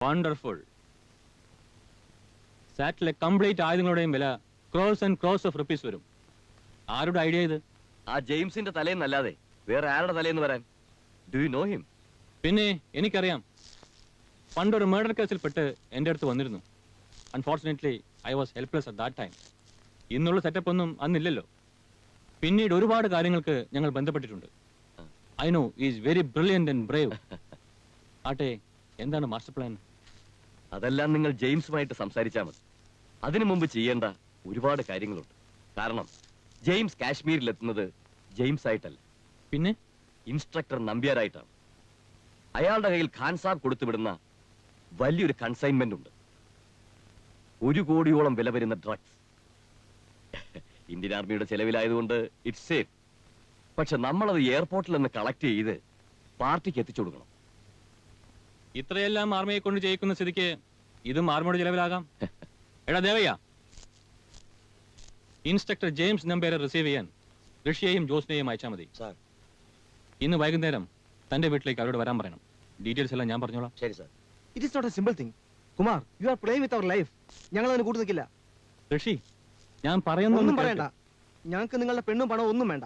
Wonderful. സാറ്റിലെ complete ആയുധങ്ങളുടെയും വില cross and cross of rupees വരും. ആരുടെ ഐഡിയ ഇത്? ആ ജെയിംസിന്റെ തലേന്നല്ലാതെ വേറെ ആരുടെ തലേന്ന് വരാൻ? Do you know him? പിന്നെ എനിക്കറിയാം. പണ്ടൊരു മർഡർ കേസിൽപ്പെട്ട് എൻ്റെ അടുത്ത് വന്നിരുന്നു. Unfortunately I was helpless at that time. ഇന്നുള്ള സെറ്റപ്പ് ഒന്നും അന്നില്ലല്ലോ. പിന്നീട് ഒരുപാട് കാര്യങ്ങൾക്ക് ഞങ്ങൾ ബന്ധപ്പെട്ടിട്ടുണ്ട്. I know is very brilliant and brave. ആട്ടെ, എന്താണ് മാസ്റ്റർ പ്ലാൻ? അതെല്ലാം നിങ്ങൾ ജെയിംസുമായിട്ട് സംസാരിച്ചാൽ മതി. അതിനു മുമ്പ് ചെയ്യേണ്ട ഒരുപാട് കാര്യങ്ങളുണ്ട്. കാരണം ജെയിംസ് കാശ്മീരിലെത്തുന്നത് ജെയിംസ് ആയിട്ടല്ല, പിന്നെ ഇൻസ്ട്രക്ടർ നമ്പ്യാരായിട്ടാണ്. അയാളുടെ കയ്യിൽ ഖാൻ സാബ് കൊടുത്തുവിടുന്ന വലിയൊരു കൺസൈൻമെന്റ് ഉണ്ട്. 1 കോടിയോളം വില വരുന്ന ഡ്രഗ്സ്. ഇന്ത്യൻ ആർമിയുടെ ചെലവിലായതുകൊണ്ട് ഇറ്റ്സ് സേഫ്. പക്ഷെ നമ്മളത് എയർപോർട്ടിൽ നിന്ന് കളക്ട് ചെയ്ത് പാർട്ടിക്ക് എത്തിച്ചു കൊടുക്കണം. ഇത്രയെല്ലാം ആർമിയെ കൊണ്ട് ചെയ്യിക്കുന്ന സ്ഥിതിക്ക് ഇതും ആർമിയുടെ ചെലവിലാകാം. എടാ ദേവയ്യ, ഇൻസ്ട്രക്ടർ ജെയിംസ് നമ്പേരെ റിസീവ് ചെയ്യാൻ ഋഷിയെയും ജോസിനെയും അയച്ചാൽ മതി. ഇന്ന് വൈകുന്നേരം തന്റെ വീട്ടിലേക്ക് അവരോട് വരാൻ പറയണം. ഡീറ്റെയിൽസ് എല്ലാം ഞാൻ പറഞ്ഞോളാം. ശരി sir. It is not a simple thing. Kumar, you are playing with our life. ഞങ്ങൾ അതിന് കൂട്ടു നിൽക്കില്ല. ഋഷി, ഞാൻ പറയുന്നൊന്നും പറയണ്ട. ഞങ്ങൾക്ക് നിങ്ങളുടെ പെണ്ണും പണവും ഒന്നും വേണ്ട.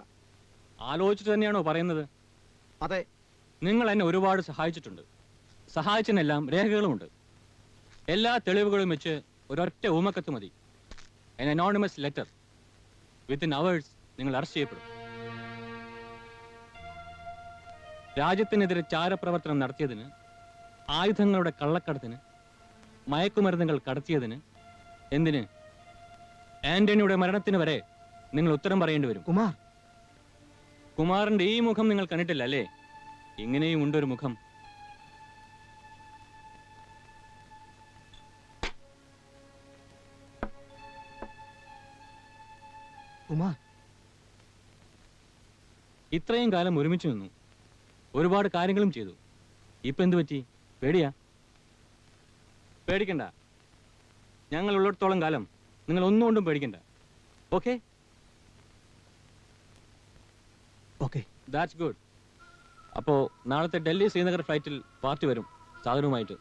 ആലോചിച്ചിട്ട് തന്നെയാണോ പറയുന്നത്? അതെ. നിങ്ങൾ എന്നെ ഒരുപാട് സഹായിച്ചിട്ടുണ്ട്. സഹായിച്ചതിനെല്ലാം രേഖകളുമുണ്ട്. എല്ലാ തെളിവുകളും വെച്ച് ഒരൊറ്റ ഊമക്കത്ത് മതി. an anonymous letter. within hours നിങ്ങൾ അറസ്റ്റ് ചെയ്യപ്പെടും. രാജ്യത്തിനെതിരെ ചാരപ്രവർത്തനം നടത്തിയതിന്, ആയുധങ്ങളുടെ കള്ളക്കടത്തിന്, മയക്കുമരുന്നുകൾ കടത്തിയതിന്, എന്തിന് ആന്റണിയുടെ മരണത്തിന് വരെ നിങ്ങൾ ഉത്തരം പറയേണ്ടി വരും. കുമാറിന്റെ ഈ മുഖം നിങ്ങൾ കണ്ടിട്ടില്ല അല്ലേ? ഇങ്ങനെയും ഉണ്ടൊരു മുഖം. ഇത്രയും കാലം ഒരുമിച്ച് നിന്നു, ഒരുപാട് കാര്യങ്ങളും ചെയ്തു. ഇപ്പൊ എന്തു പറ്റി? പേടിയാ? പേടിക്കണ്ട. ഞങ്ങൾ ഉള്ളിടത്തോളം കാലം നിങ്ങൾ ഒന്നുകൊണ്ടും പേടിക്കണ്ട. ഓക്കെ? Okay, that's good. അപ്പോ നാളത്തെ ഡൽഹി ശ്രീനഗർ ഫ്ലൈറ്റിൽ പാർട്ടി വരും സാധനവുമായിട്ട്.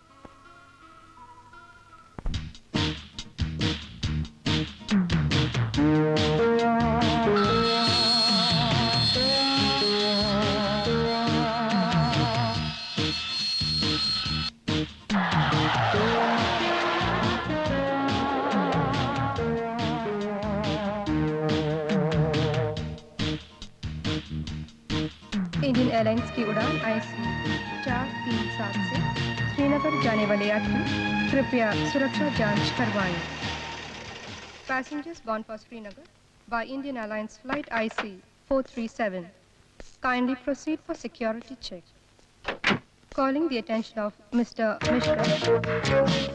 इंडियन एयरलाइंस की उड़ान IC 437 से श्रीनगर जाने वाले यात्री कृपया सुरक्षा जांच करवाएं. Passengers bound for Srinagar by Indian Airlines flight IC 437 kindly proceed for security check. Calling the attention of Mr. Mishra.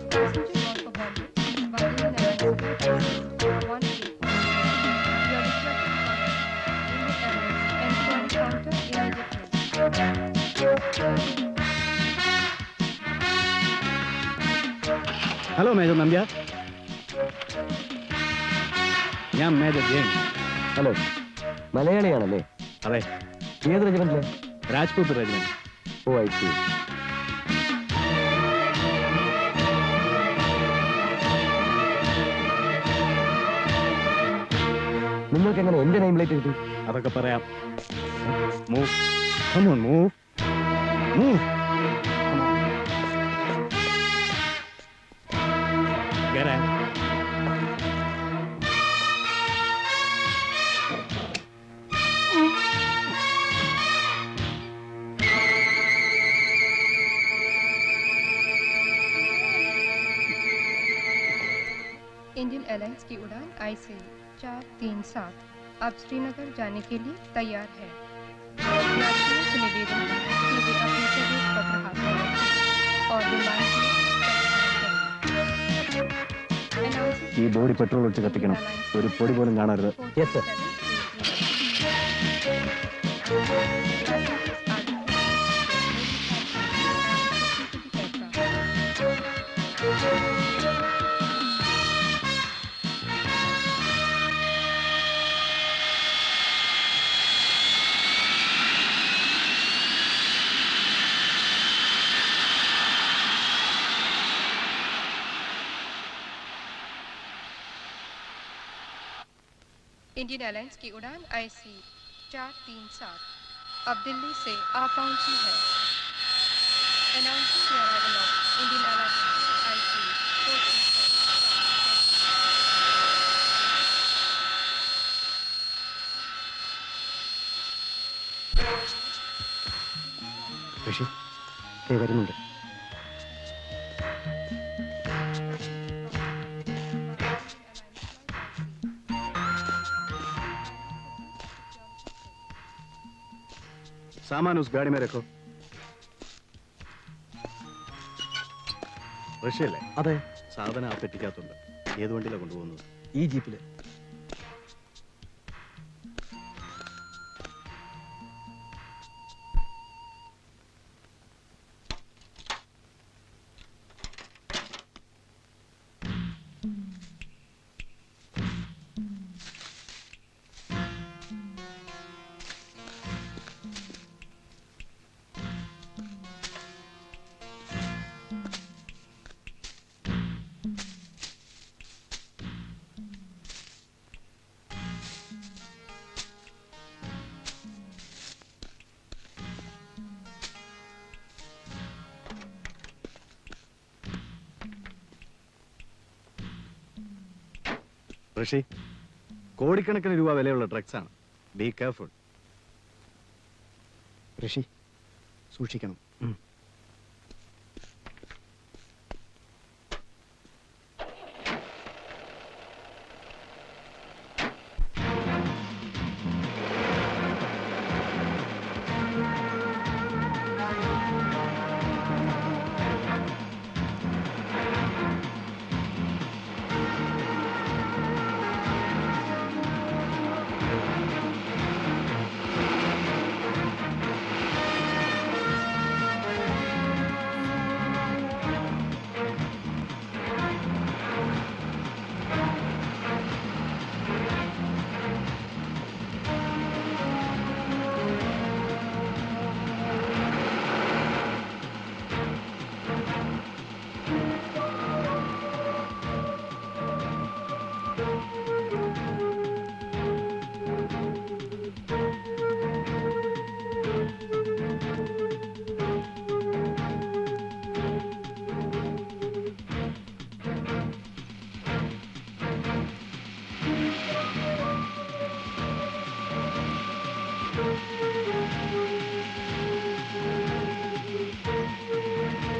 Passenger bound for Bombay by Indian Airlines flight IC 184. You are requested to contact Indian Airlines enquiry counter immediately. Hello major Nambiar, ഞാൻ major James. Hello, മലയാളിയാണല്ലേ? അതെ. ഏത് റെജിമെന്റിലെ? Rajput regiment. Oh, I see. നിങ്ങൾക്ക് എങ്ങനെ എന്റെ name plate കിട്ടി? അതൊക്കെ പറയാം. Move, come on, move, move. Get out. Indian Airlines की उड़ान IC 437 अब श्रीनगर जाने के लिए तैयार है. यात्रियों से निवेदन है कि वे अपने प्रवेश पत्र हासिल करें और विमान की ഈ ബോഡി പെട്രോൾ ഒഴിച്ച് കത്തിക്കണം. ഒരു പൊടി പോലും കാണരുത്. Yes sir. इंडियन एयरलाइंस की उड़ान IC 437 अब दिल्ली से आ पहुंची है। Announcing the arrival of Indian Airlines IC 437. ഋഷി വരുന്നുണ്ട്. सामान उस गाड़ी में रखो. ഋഷിയല്ലേ? അതെ, സാധനം ആ പെട്ടിക്കകത്തുണ്ട്. ഏത് വണ്ടിയിലാണ് കൊണ്ടുപോകുന്നത്? ഈ ജീപ്പില്. ഋഷി, കോടിക്കണക്കിന് രൂപ വിലയുള്ള ഡ്രഗ്സ് ആണ്. Be careful. ഋഷി, സൂക്ഷിക്കണം.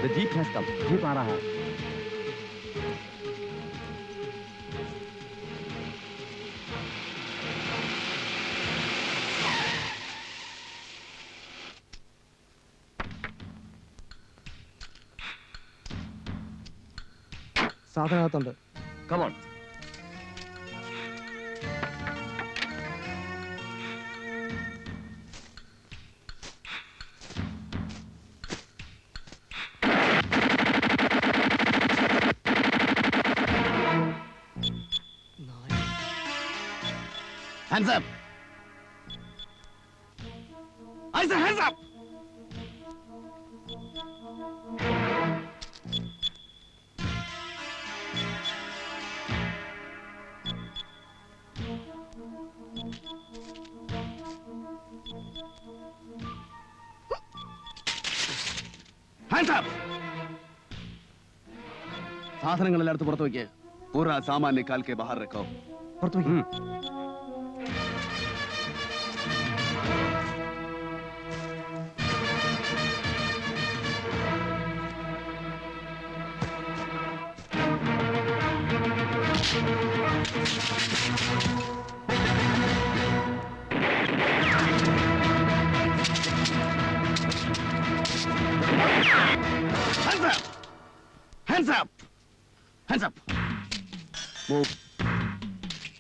The jeep has come. Jeep आ रहा है. സാധനകത്തുണ്ട്. Come on. Hands up! I said hands up! Hands up! സാധനങ്ങളെല്ലാം എടുത്ത് പുറത്തു വയ്ക്ക്. പൂരാ സാമാൻ നിക്കാൽ കെ ബാഹർ രഖോ. പുറത്തു വയ്ക്കും. Hands up! Hands up! Hands up! Move!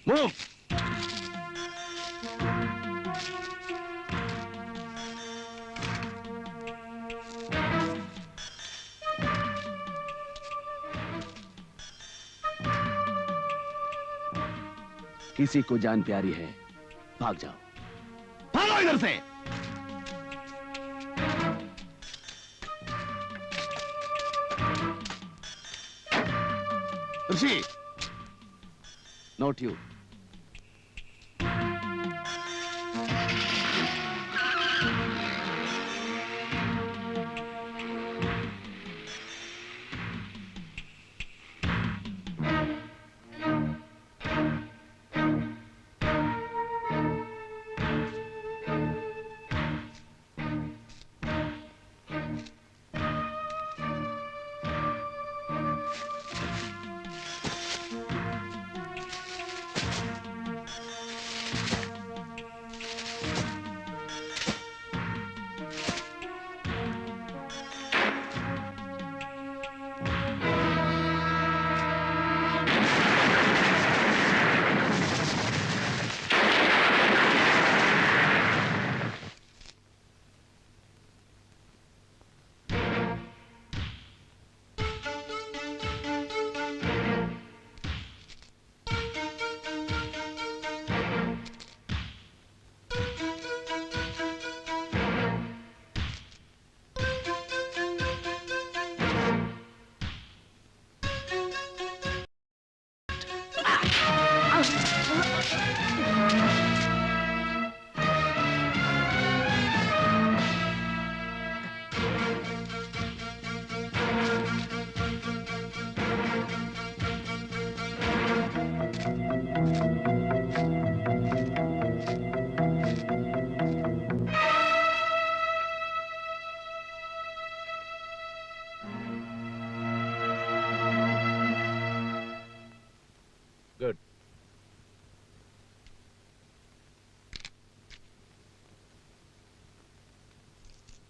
Move! किसी को जान प्यारी है, भाग जाओ. भागो इधर से. ऋषि, not you.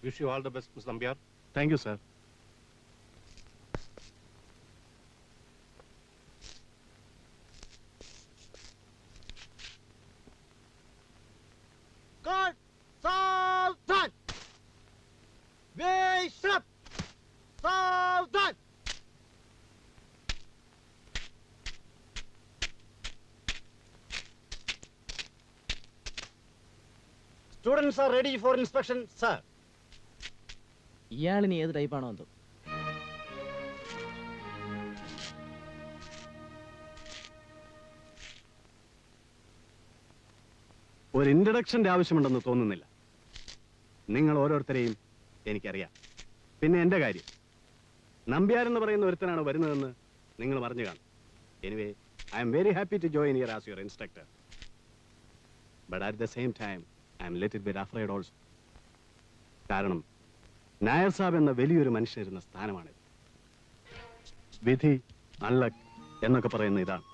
Wish you all the best, Ms. Nambiar. Thank you sir. God, Sultan! Bishop! Sultan! Students are ready for inspection, sir. ഇയാളിനി ഏത് ടൈപ്പാണോ എന്തോ. ഒരു ഇൻട്രഡക്ഷന്റെ ആവശ്യമുണ്ടെന്ന് തോന്നുന്നില്ല. നിങ്ങൾ ഓരോരുത്തരെയും എനിക്കറിയാം. പിന്നെ എൻ്റെ കാര്യം, നമ്പ്യാർ എന്ന് പറയുന്ന ഒരുത്തനാണ് വരുന്നതെന്ന് നിങ്ങൾ പറഞ്ഞു കാണും. Anyway, I'm very happy to join here as your instructor. But at the same time I'm little bit afraid also. കാരണം നായർ സാബ് എന്ന വലിയൊരു മനുഷ്യനിരുന്ന സ്ഥാനമാണിത്. വിധി, അൺലക്ക് എന്നൊക്കെ പറയുന്ന ഇതാണ്.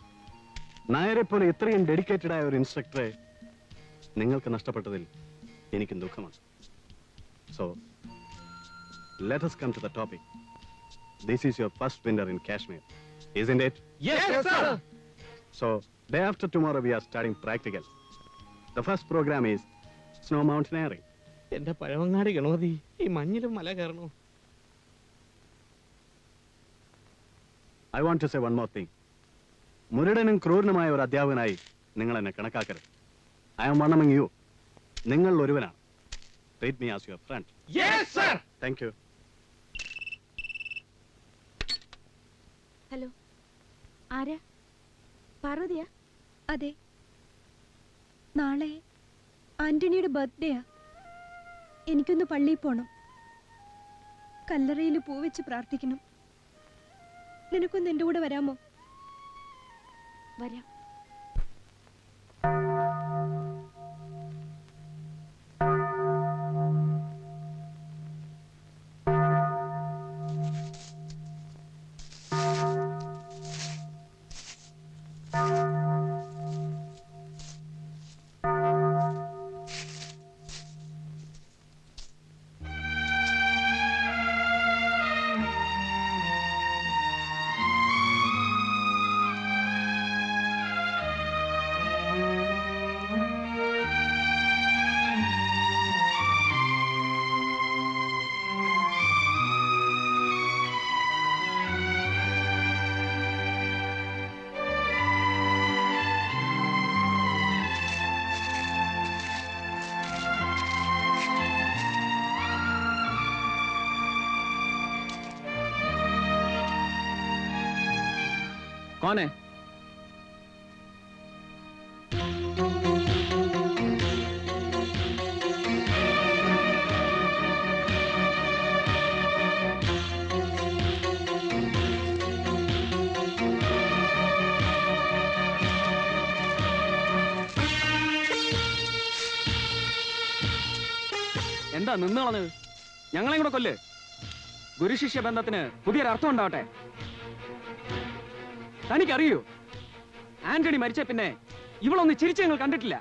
നായരെ പോലെ ഇത്രയും ഡെഡിക്കേറ്റഡ് ആയ ഒരു ഇൻസ്ട്രക്ടറെ നിങ്ങൾക്ക് നഷ്ടപ്പെട്ടതിൽ എനിക്കും ദുഃഖമാണ്. So let us come to the topic. This is your first winter in Kashmir, isn't it? Yes, sir. So day after tomorrow we are starting practical. The first program is snow mountaineering. എന്റെ പഴവങ്ങാടി ഗണപതി, ഈ മഞ്ഞിലും മല കയറണോ? I want to say one more thing. മുരടനും ക്രൂരനുമായ ഒരു അധ്യാപകനായി നിങ്ങൾ എന്നെ കണക്കാക്കരുത്. I am one among you. നിങ്ങൾ ഒരുവനാണ്. Treat me as your friend. Yes, sir. Thank you. Hello, ആരാ? പാർവതിയാ? അതെ, നാളെ ആന്റണിയുടെ ബർത്ത്ഡേയാ. എനിക്കൊന്ന് പള്ളിയിൽ പോണം. കല്ലറയിൽ പൂവെച്ച് പ്രാർത്ഥിക്കണം. നിനക്കൊന്ന് എൻ്റെ കൂടെ വരാമോ? വരാം. कौन है? എന്താ നിന്ന് കളഞ്ഞത്? ഞങ്ങളെയും കൂടെ കൊല്ല്. ഗുരുശിഷ്യ ബന്ധത്തിന് പുതിയൊരർത്ഥം ഉണ്ടാവട്ടെ. തനിക്കറിയോ, ആന്റണി മരിച്ച പിന്നെ ഇവളൊന്ന് ചിരിച്ച് ഞങ്ങൾ കണ്ടിട്ടില്ല.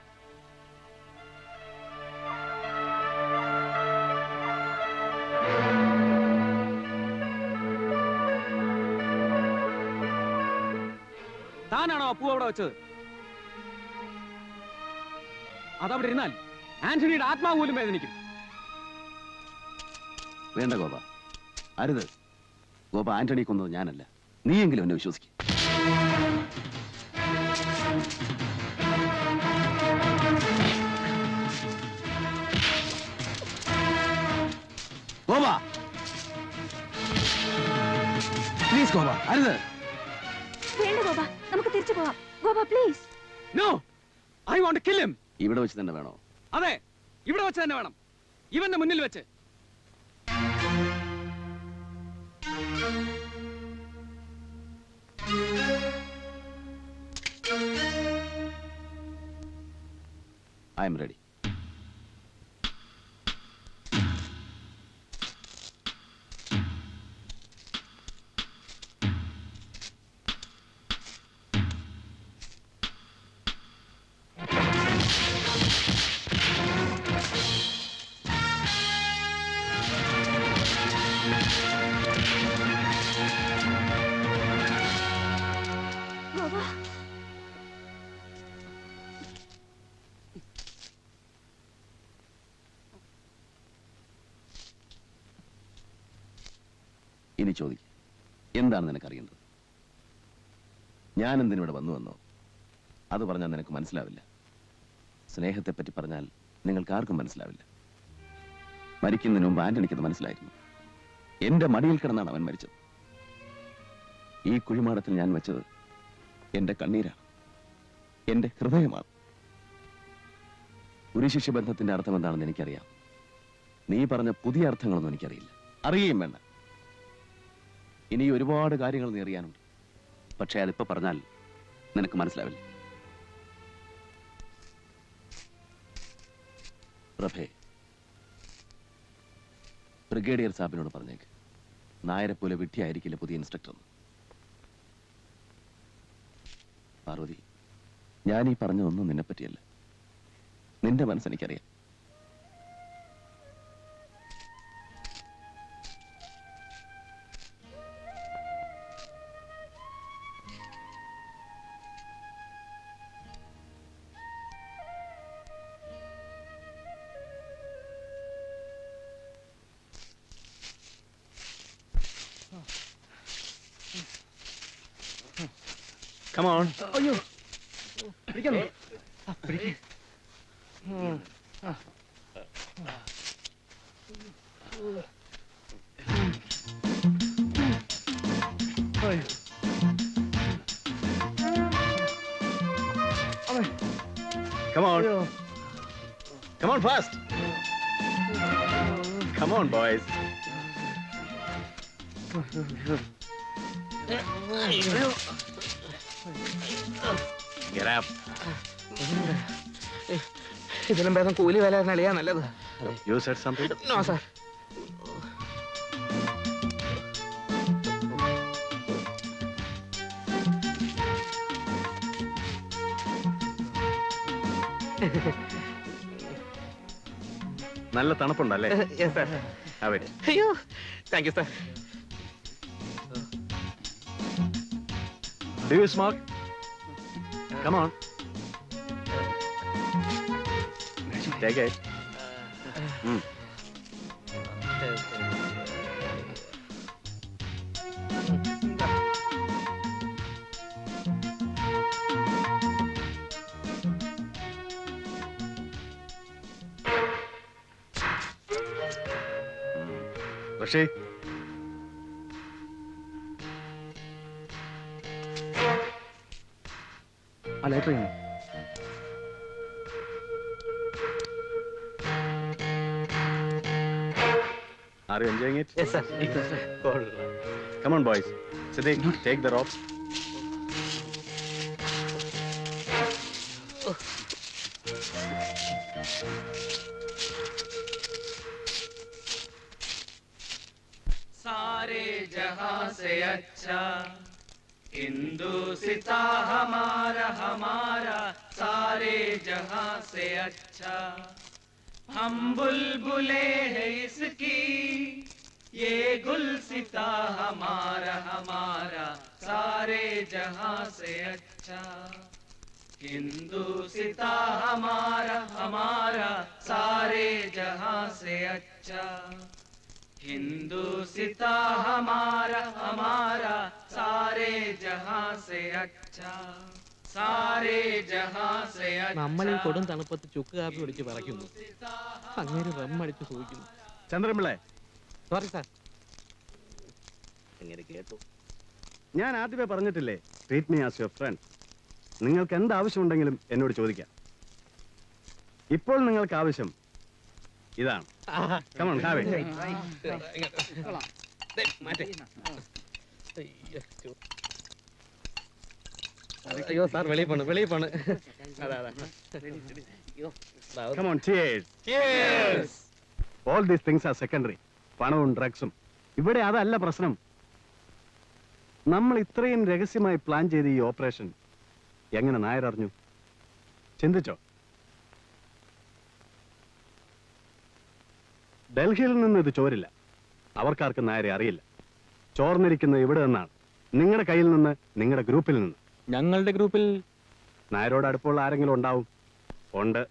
താനാണോ ആ പൂ അവിടെ വെച്ചത്? അതവിടെ ഇരുന്നാൽ ആന്റണിയുടെ ആത്മാവ് പോലും വേദനിക്കും. വേണ്ട ഗോപ, അരുത്. ഗോപ ആന്റണി കൊന്നത് ഞാനല്ല, നീയെങ്കിലും എന്നെ വിശ്വസിക്കും. ഗോപ പ്ലീസ്, ഗോപ അരുത്. വേണ്ട ഗോപ, നമുക്ക് തിരിച്ചു പോവാം. Gopa please. No, I want to kill him. ഇവിടെ വെച്ച് തന്നെ വേണോ? അതെ, ഇവിടെ വെച്ച് തന്നെ വേണം. ഇവന്റെ മുന്നിൽ വെച്ച്. I am ready. ഇനി ചോദിക്കും, എന്താണ് നിനക്കറിയേണ്ടത്? ഞാൻ എന്തിനിവിടെ വന്നുവെന്നോ അത് പറഞ്ഞാൽ നിനക്ക് മനസ്സിലാവില്ല. സ്നേഹത്തെപ്പറ്റി പറഞ്ഞാൽ നിങ്ങൾക്ക് ആർക്കും മനസ്സിലാവില്ല. മരിക്കുന്നതിന് മുമ്പ് ആന്റണിക്കത് മനസ്സിലായിരുന്നു. എന്റെ മടിയിൽ കിടന്നാണ് അവൻ മരിച്ചത്. ഈ കുഴിമാടത്തിൽ ഞാൻ വെച്ചത് എന്റെ കണ്ണീരാണ്, എന്റെ ഹൃദയമാണ്. ഒരു ശിഷ്യബന്ധത്തിന്റെ അർത്ഥം എന്താണെന്ന് എനിക്കറിയാം. നീ പറഞ്ഞ പുതിയ അർത്ഥങ്ങളൊന്നും എനിക്കറിയില്ല, അറിയുകയും വേണ്ട. ഇനി ഒരുപാട് കാര്യങ്ങൾ നീ അറിയാനുണ്ട്. പക്ഷേ അതിപ്പോ പറഞ്ഞാൽ നിനക്ക് മനസ്സിലാവില്ല. പ്രഭേ, ബ്രിഗേഡിയർ സാബിനോട് പറഞ്ഞേക്ക്, നായരെ പോലെ വിഡ്ഢിയായിരിക്കില്ല പുതിയ ഇൻസ്ട്രക്ടർ. പാർവതി, ഞാൻ ഈ പറഞ്ഞതൊന്നും നിന്നെ പറ്റിയല്ല. നിന്റെ മനസ്സെനിക്കറിയാം. Come on. അയ്യോ, പിടിക്കാമോ? പിടിക്ക. Come on. Come on fast. Come on, boys. Get up. ഇതിലും ഭേദം കൂലി വില നല്ലയാ നല്ലത്. You said something? No sir. നല്ല തണുപ്പുണ്ടല്ലേ? Yes sir. Have it. അയ്യോ, thank you sir. Do you smoke? Come on. Take it. Rashi. ആ ലെറ്റർ ചെയ്യണം. Are you enjoying it? Yes sir. Come on, boys. Siddiq, take the rope. सारे जहां से अच्छा हिंदुस्ता हमारा हमारा सारे जहां से अच्छा हम बुलबुले हैं इसकी ये गुलसिता हमारा हमारा सारे जहां से अच्छा हिंदुस्ता हमारा हमारा सारे जहां से अच्छा हिंदुस्ता हमारा हमारा सारे जहां से अच्छा सारे जहां से നമ്മൾ ഈ കൊടും തണുപ്പത്ത് ചുക്ക് കാപ്പി പിടിച്ച് പറയ്ക്കുന്നു. അങ്ങനെ റമ്മടിച്ച് സൂഹിക്കുന്നു. ചന്ദ്രൻപിള്ളേ, സോറി സാർ. എങ്ങനെ കേട്ടു? ഞാൻ ആദ്യമേ പറഞ്ഞിട്ടില്ലേ, treat me as your friend. നിങ്ങൾക്ക് എന്ത് ആവശ്യമുണ്ടെങ്കിലും എന്നോട് ചോദിക്കാം. ഇപ്പോൾ നിങ്ങൾക്ക് ആവശ്യം ഇതാണ്. Come on, have it. അയ്യോ സാർ, വെളിയിൽ പോണ്, വെളിയിൽ പോണ്. Come on, cheers. Cheers. All these things are secondary. പണവും ഡ്രഗ്സും ഇവിടെ അതല്ല പ്രശ്നം. നമ്മൾ ഇത്രയും രഹസ്യമായി പ്ലാൻ ചെയ്ത ഈ ഓപ്പറേഷൻ എങ്ങനെ നായർ അറിഞ്ഞു? ചിന്തിച്ചോ? ഡൽഹിയിൽ നിന്ന് ഇത് ചോരില്ല. അവർക്കാർക്കും നായരെ അറിയില്ല. ചോർന്നിരിക്കുന്നത് ഇവിടെ നിന്നാണ്, നിങ്ങളുടെ കയ്യിൽ നിന്ന്, നിങ്ങളുടെ ഗ്രൂപ്പിൽ നിന്ന്. ഞങ്ങളുടെ ഗ്രൂപ്പിൽ നായരോട് അടുപ്പമുള്ള ആരെങ്കിലും ഉണ്ടാവും. ഉണ്ട്.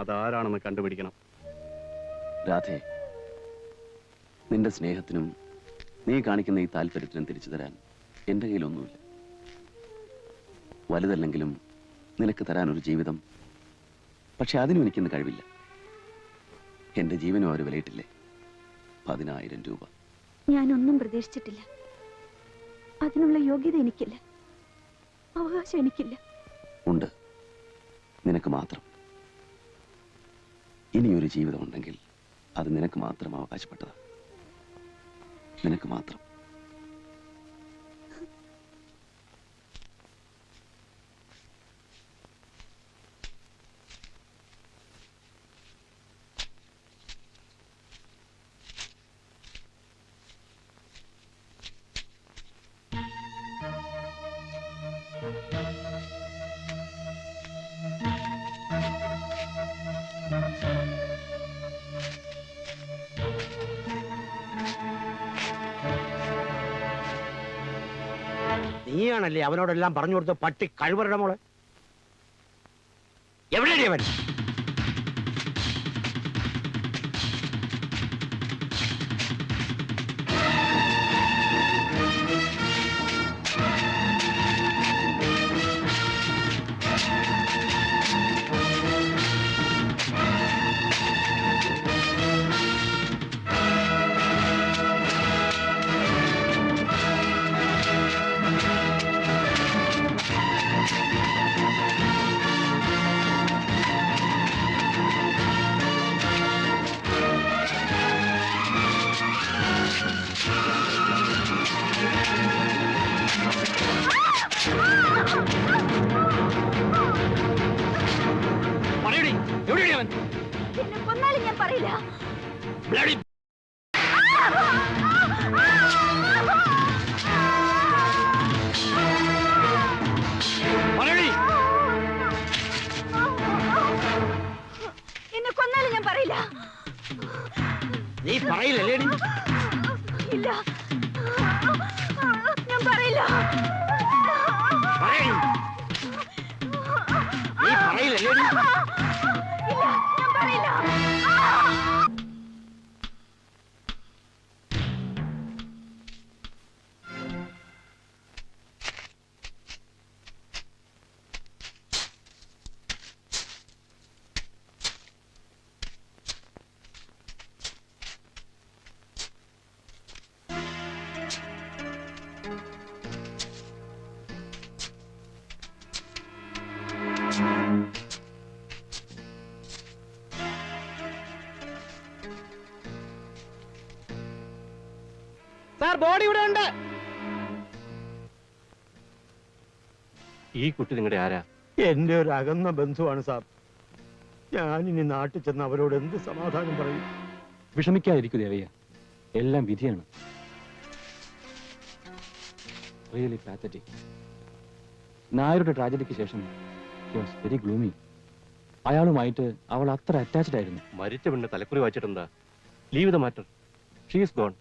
അതാരാണെന്ന് കണ്ടുപിടിക്കണം. രാധേ, നിന്റെ സ്നേഹത്തിനും നീ കാണിക്കുന്ന ഈ താല്പര്യത്തിനും തിരിച്ചു തരാൻ എൻ്റെ കയ്യിലൊന്നുമില്ല. വലുതല്ലെങ്കിലും നിനക്ക് തരാൻ ഒരു ജീവിതം, പക്ഷെ അതിനും എനിക്കിന്ന് കഴിവില്ല. എൻ്റെ ജീവനും അവർ വിലയിട്ടില്ലേ? 10,000 രൂപ. ഞാനൊന്നും പ്രതീക്ഷിച്ചിട്ടില്ല. അതിനുള്ള യോഗ്യത എനിക്കില്ല, അവകാശം എനിക്കില്ല. ഉണ്ട്, നിനക്ക് മാത്രം. ഇനിയൊരു ജീവിതം ഉണ്ടെങ്കിൽ അത് നിനക്ക് മാത്രം അവകാശപ്പെട്ടതാ. നിനക്ക് മാത്രം. നീയാണല്ലേ അവനോടെല്ലാം പറഞ്ഞു കൊടുത്ത പട്ടി കഴിവരുടെ മോളെ? എവിടെയാണ് അവൻ? എന്നെ കൊന്നാലും ഞാൻ പറയില്ല. എന്നെ കൊന്നാലും ഞാൻ പറയില്ല. നീ പറയില്ലല്ലേ? ഇല്ല, ഞാൻ പറയില്ല. നീ പറയില്ലല്ലേ? ഇല്ല, ഞാൻ പറയില്ല. സാർ, ബോഡി ഇവിടെ ഉണ്ട്. ഈ കുട്ടി നിങ്ങളുടെ ആരാ? എന്റെ ഒരു അകന്ന ബന്ധുവാണ് സാർ. ഞാനിനി നാട്ടിൽ ചെന്ന് അവരോട് എന്ത് സമാധാനം പറയും? വിഷമിക്കാതിരിക്കൂ ദേവയ്യ, എല്ലാം വിധിയാണ്. Really pathetic. നായരുടെ ട്രാജഡിക്ക് ശേഷം he was very gloomy. അയാളുമായിട്ട് അവൾ അത്ര അറ്റാച്ച്ഡ് ആയിരുന്നു. മരിച്ച പെണ്ണ് തലക്കുറി വായിച്ചിട്ടെന്താ? Leave the matter. She is gone.